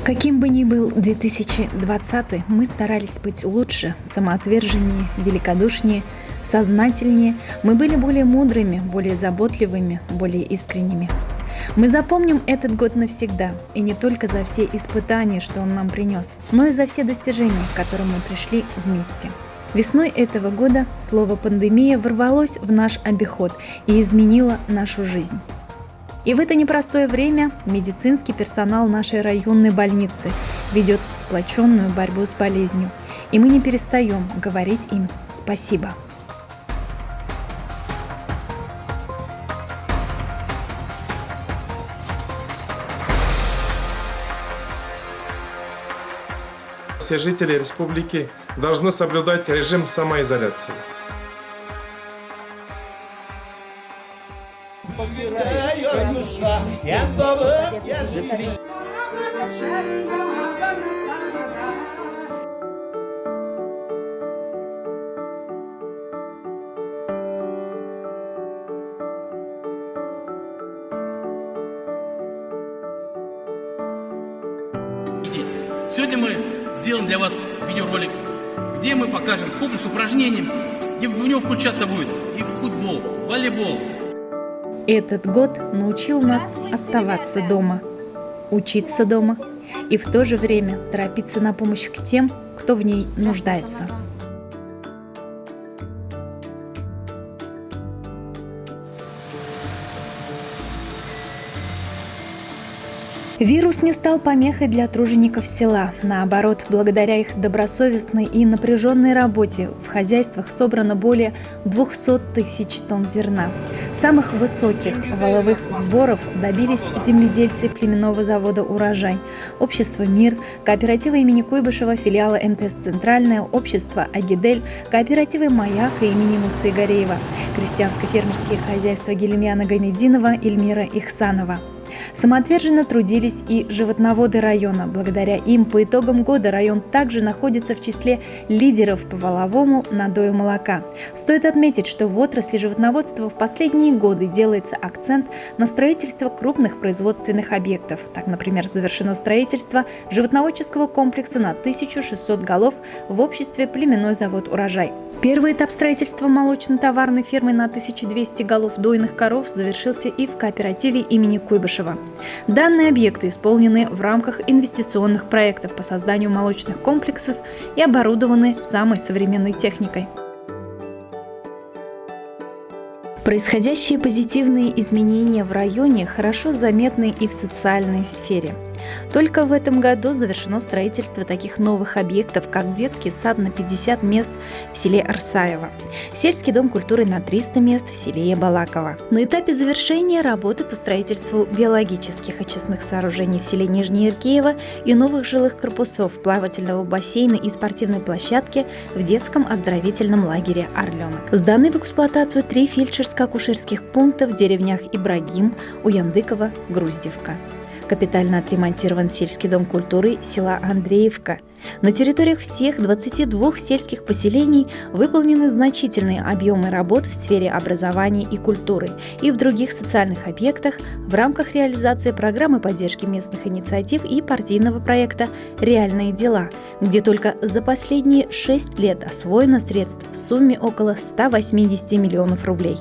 Каким бы ни был 2020, мы старались быть лучше, самоотверженнее, великодушнее, сознательнее. Мы были более мудрыми, более заботливыми, более искренними. Мы запомним этот год навсегда, и не только за все испытания, что он нам принес, но и за все достижения, к которым мы пришли вместе. Весной этого года слово «пандемия» ворвалось в наш обиход и изменило нашу жизнь. И в это непростое время медицинский персонал нашей районной больницы ведет сплоченную борьбу с болезнью, и мы не перестаем говорить им спасибо. Все жители республики должны соблюдать режим самоизоляции. Сегодня мы сделаем для вас видеоролик, где мы покажем комплекс упражнений, где в него включаться будет и футбол, волейбол. Этот год научил нас оставаться дома, учиться дома и в то же время торопиться на помощь к тем, кто в ней нуждается. Вирус не стал помехой для тружеников села. Наоборот, благодаря их добросовестной и напряженной работе в хозяйствах собрано более 200 тысяч тонн зерна. Самых высоких валовых сборов добились земледельцы племенного завода «Урожай», общество «Мир», кооперативы имени Куйбышева, филиала МТС «Центральное», общество «Агидель», кооперативы «Маяк» имени Мусы Гареева, крестьянско-фермерские хозяйства Гильмяна Гайнеддинова, Эльмира Ихсанова. Самоотверженно трудились и животноводы района. Благодаря им по итогам года район также находится в числе лидеров по валовому надою молока. Стоит отметить, что в отрасли животноводства в последние годы делается акцент на строительство крупных производственных объектов. Так, например, завершено строительство животноводческого комплекса на 1600 голов в обществе племенной завод «Урожай». Первый этап строительства молочно-товарной фермы на 1200 голов дойных коров завершился и в кооперативе имени Куйбышева. Данные объекты исполнены в рамках инвестиционных проектов по созданию молочных комплексов и оборудованы самой современной техникой. Происходящие позитивные изменения в районе хорошо заметны и в социальной сфере. Только в этом году завершено строительство таких новых объектов, как детский сад на 50 мест в селе Арсаево, сельский дом культуры на 300 мест в селе Ябалаково. На этапе завершения работы по строительству биологических очистных сооружений в селе Нижнее Иркеево и новых жилых корпусов, плавательного бассейна и спортивной площадки в детском оздоровительном лагере «Орленок». Сданы в эксплуатацию 3 фельдшерско-акушерских пункта в деревнях Ибрагим, Уяндыково, Груздевка. Капитально отремонтирован сельский дом культуры села Андреевка. На территориях всех 22 сельских поселений выполнены значительные объемы работ в сфере образования и культуры и в других социальных объектах в рамках реализации программы поддержки местных инициатив и партийного проекта «Реальные дела», где только за последние 6 лет освоено средств в сумме около 180 миллионов рублей.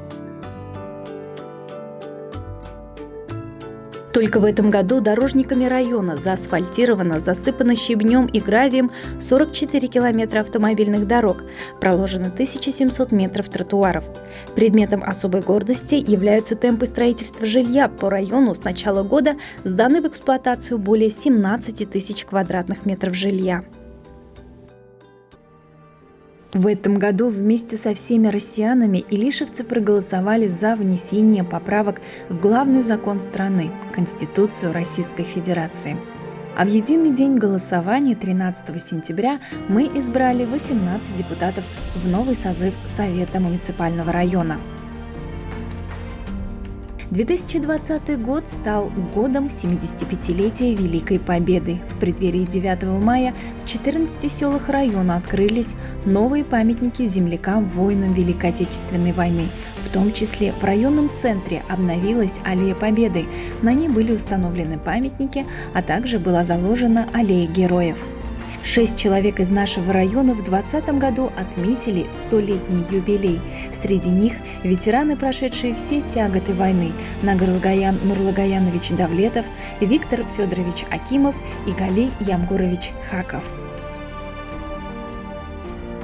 Только в этом году дорожниками района заасфальтировано, засыпано щебнем и гравием 44 километра автомобильных дорог, проложено 1700 метров тротуаров. Предметом особой гордости являются темпы строительства жилья. По району с начала года сданы в эксплуатацию более 17 тысяч квадратных метров жилья. В этом году вместе со всеми россиянами илишевцы проголосовали за внесение поправок в главный закон страны – Конституцию Российской Федерации. А в единый день голосования 13 сентября мы избрали 18 депутатов в новый созыв Совета муниципального района. 2020 год стал годом 75-летия Великой Победы. В преддверии 9 мая в 14 селах района открылись новые памятники землякам-воинам Великой Отечественной войны. В том числе в районном центре обновилась Аллея Победы. На ней были установлены памятники, а также была заложена Аллея Героев. 6 человек из нашего района в 2020 году отметили 100-летний юбилей. Среди них ветераны, прошедшие все тяготы войны: Нагырлгаян Нурлагаянович Давлетов, Виктор Федорович Акимов и Галий Ямгурович Хаков.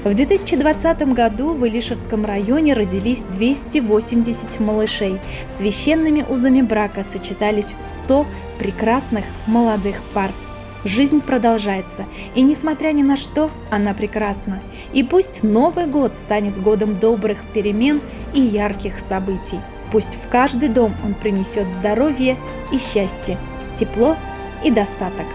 В 2020 году в Илишевском районе родились 280 малышей. Священными узами брака сочетались 100 прекрасных молодых пар. Жизнь продолжается, и несмотря ни на что, она прекрасна. И пусть Новый год станет годом добрых перемен и ярких событий. Пусть в каждый дом он принесет здоровье и счастье, тепло и достаток.